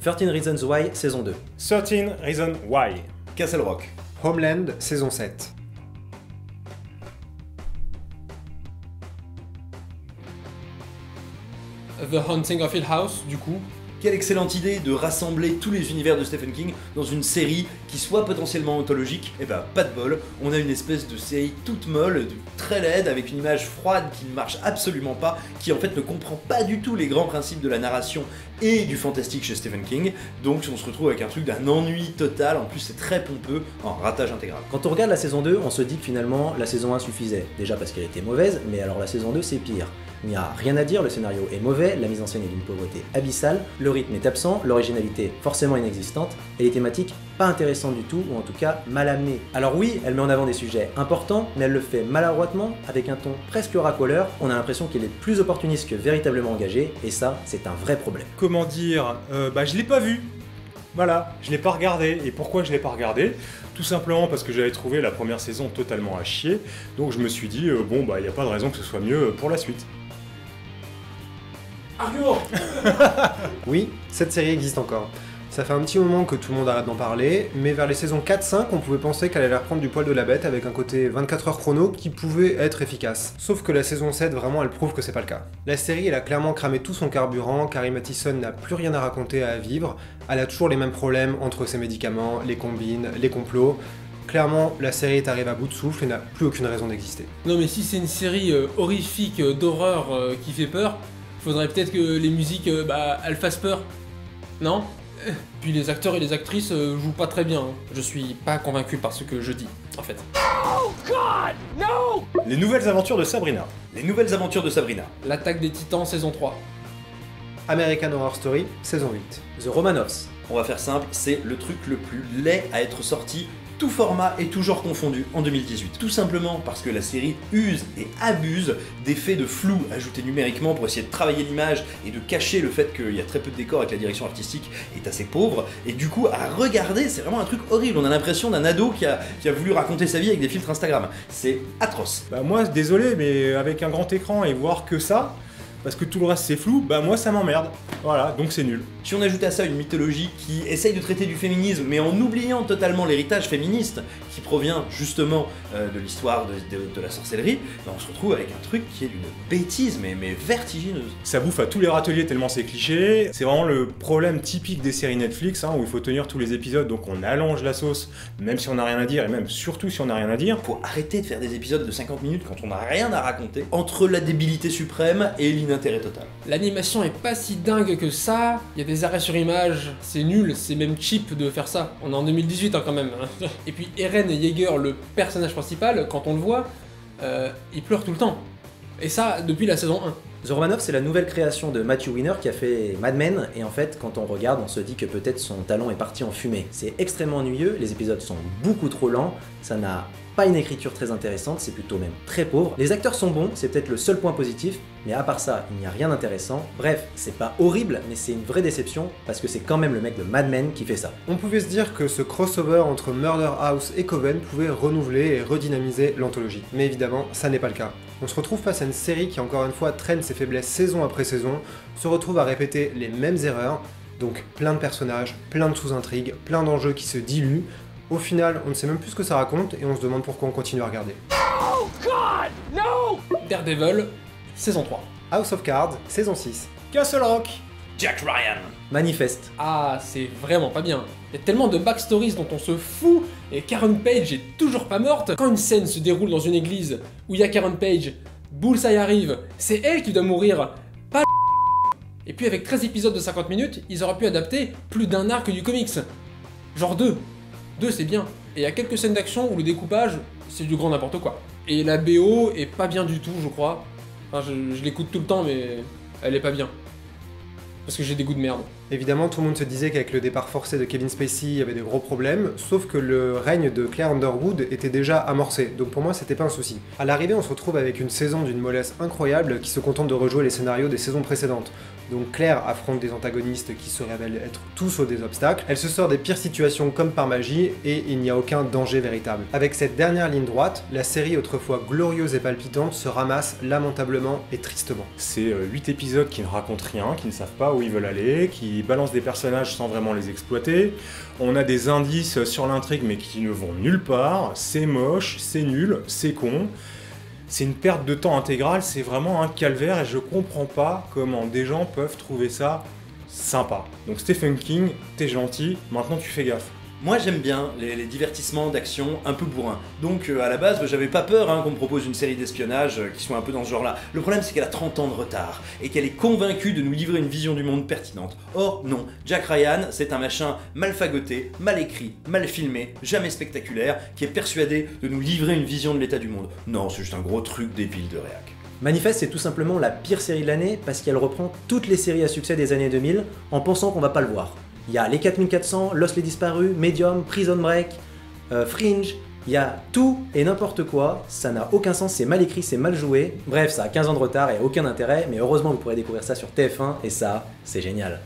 13 Reasons Why, saison 2. 13 Reasons Why. Castle Rock. Homeland, saison 7. The Haunting of Hill House, du coup. Quelle excellente idée de rassembler tous les univers de Stephen King dans une série qui soit potentiellement anthologique. Et bah pas de bol, on a une espèce de série toute molle, très laide, avec une image froide qui ne marche absolument pas, qui en fait ne comprend pas du tout les grands principes de la narration et du fantastique chez Stephen King. Donc on se retrouve avec un truc d'un ennui total, en plus c'est très pompeux, en ratage intégral. Quand on regarde la saison 2, on se dit que finalement la saison 1 suffisait. Déjà parce qu'elle était mauvaise, mais alors la saison 2 c'est pire. Il n'y a rien à dire, le scénario est mauvais, la mise en scène est d'une pauvreté abyssale, le rythme est absent, l'originalité forcément inexistante, et les thématiques pas intéressantes du tout, ou en tout cas mal amenées. Alors oui, elle met en avant des sujets importants, mais elle le fait maladroitement, avec un ton presque racoleur, on a l'impression qu'il est plus opportuniste que véritablement engagé, et ça, c'est un vrai problème. Comment dire, je l'ai pas vu. Voilà, je l'ai pas regardé. Et pourquoi je l'ai pas regardé? Tout simplement parce que j'avais trouvé la première saison totalement à chier, donc je me suis dit, il n'y a pas de raison que ce soit mieux pour la suite. Argument. Oui, cette série existe encore. Ça fait un petit moment que tout le monde arrête d'en parler, mais vers les saisons 4-5, on pouvait penser qu'elle allait reprendre du poil de la bête avec un côté 24 heures chrono qui pouvait être efficace. Sauf que la saison 7, vraiment, elle prouve que c'est pas le cas. La série, elle a clairement cramé tout son carburant, Carrie Mathison n'a plus rien à raconter à vivre, elle a toujours les mêmes problèmes entre ses médicaments, les combines, les complots. Clairement, la série est arrivée à bout de souffle et n'a plus aucune raison d'exister. Non mais si c'est une série horrifique, d'horreur qui fait peur, faudrait peut-être que les musiques, elles fassent peur. Non? Puis les acteurs et les actrices jouent pas très bien. Je suis pas convaincu par ce que je dis, en fait. Oh God, no! Les nouvelles aventures de Sabrina. Les nouvelles aventures de Sabrina. L'attaque des titans, saison 3. American Horror Story, saison 8. The Romanovs. On va faire simple, c'est le truc le plus laid à être sorti, tout format et tout genre confondu en 2018. Tout simplement parce que la série use et abuse d'effets de flou ajoutés numériquement pour essayer de travailler l'image et de cacher le fait qu'il y a très peu de décors et que la direction artistique est assez pauvre. Et du coup, à regarder, c'est vraiment un truc horrible. On a l'impression d'un ado qui a voulu raconter sa vie avec des filtres Instagram. C'est atroce. Moi, désolé, mais avec un grand écran et voir que ça, parce que tout le reste c'est flou, moi ça m'emmerde. Voilà, donc c'est nul. Si on ajoute à ça une mythologie qui essaye de traiter du féminisme, mais en oubliant totalement l'héritage féministe qui provient justement de l'histoire de la sorcellerie, on se retrouve avec un truc qui est d'une bêtise, mais vertigineuse. Ça bouffe à tous les râteliers tellement c'est cliché. C'est vraiment le problème typique des séries Netflix, où il faut tenir tous les épisodes, donc on allonge la sauce, même si on n'a rien à dire, et même surtout si on n'a rien à dire. Faut arrêter de faire des épisodes de 50 minutes quand on n'a rien à raconter, entre la débilité suprême et l'inintérêt total. L'animation est pas si dingue que ça, il y a des arrêts sur image, c'est nul, c'est même cheap de faire ça. On est en 2018 quand même. Et puis Eren Yeager, le personnage principal, quand on le voit, il pleure tout le temps. Et ça, depuis la saison 1. The Romanov, c'est la nouvelle création de Matthew Weiner qui a fait Mad Men, et en fait, quand on regarde, on se dit que peut-être son talent est parti en fumée. C'est extrêmement ennuyeux, les épisodes sont beaucoup trop lents, ça n'a pas une écriture très intéressante, c'est plutôt même très pauvre. Les acteurs sont bons, c'est peut-être le seul point positif, mais à part ça, il n'y a rien d'intéressant. Bref, c'est pas horrible, mais c'est une vraie déception, parce que c'est quand même le mec de Mad Men qui fait ça. On pouvait se dire que ce crossover entre Murder House et Coven pouvait renouveler et redynamiser l'anthologie. Mais évidemment, ça n'est pas le cas. On se retrouve face à une série qui encore une fois traîne ses faiblesses saison après saison, se retrouve à répéter les mêmes erreurs, donc plein de personnages, plein de sous-intrigues, plein d'enjeux qui se diluent. Au final, on ne sait même plus ce que ça raconte et on se demande pourquoi on continue à regarder. Oh God, no! Daredevil, saison 3. House of Cards, saison 6. Castle Rock. Jack Ryan. Manifeste. Ah, c'est vraiment pas bien. Il y a tellement de backstories dont on se fout, et Karen Page est toujours pas morte. Quand une scène se déroule dans une église où il y a Karen Page, Bullseye arrive, c'est elle qui doit mourir, pas. Et puis avec 13 épisodes de 50 minutes, ils auraient pu adapter plus d'un arc du comics. Genre 2. 2 c'est bien. Et il y a quelques scènes d'action où le découpage, c'est du grand n'importe quoi. Et la BO est pas bien du tout, je crois. Enfin, je l'écoute tout le temps, mais elle est pas bien. Parce que j'ai des goûts de merde. Évidemment, tout le monde se disait qu'avec le départ forcé de Kevin Spacey, il y avait des gros problèmes, sauf que le règne de Claire Underwood était déjà amorcé, donc pour moi c'était pas un souci. À l'arrivée, on se retrouve avec une saison d'une mollesse incroyable qui se contente de rejouer les scénarios des saisons précédentes. Donc Claire affronte des antagonistes qui se révèlent être tous des obstacles, elle se sort des pires situations comme par magie, et il n'y a aucun danger véritable. Avec cette dernière ligne droite, la série autrefois glorieuse et palpitante se ramasse lamentablement et tristement. C'est 8 épisodes qui ne racontent rien, qui ne savent pas où ils veulent aller, qui il balance des personnages sans vraiment les exploiter. On a des indices sur l'intrigue mais qui ne vont nulle part. C'est moche, c'est nul, c'est con. C'est une perte de temps intégrale, c'est vraiment un calvaire et je comprends pas comment des gens peuvent trouver ça sympa. Donc Stephen King, t'es gentil, maintenant tu fais gaffe. Moi j'aime bien les divertissements d'action un peu bourrins. Donc à la base j'avais pas peur qu'on me propose une série d'espionnage qui soit un peu dans ce genre-là. Le problème c'est qu'elle a 30 ans de retard et qu'elle est convaincue de nous livrer une vision du monde pertinente. Or non, Jack Ryan c'est un machin mal fagoté, mal écrit, mal filmé, jamais spectaculaire, qui est persuadé de nous livrer une vision de l'état du monde. Non, c'est juste un gros truc débile de réac. Manifest, c'est tout simplement la pire série de l'année parce qu'elle reprend toutes les séries à succès des années 2000 en pensant qu'on va pas le voir. Il y a Les 4400, Lost les Disparus, Medium, Prison Break, Fringe, il y a tout et n'importe quoi, ça n'a aucun sens, c'est mal écrit, c'est mal joué. Bref, ça a 15 ans de retard et aucun intérêt, mais heureusement vous pourrez découvrir ça sur TF1 et ça, c'est génial.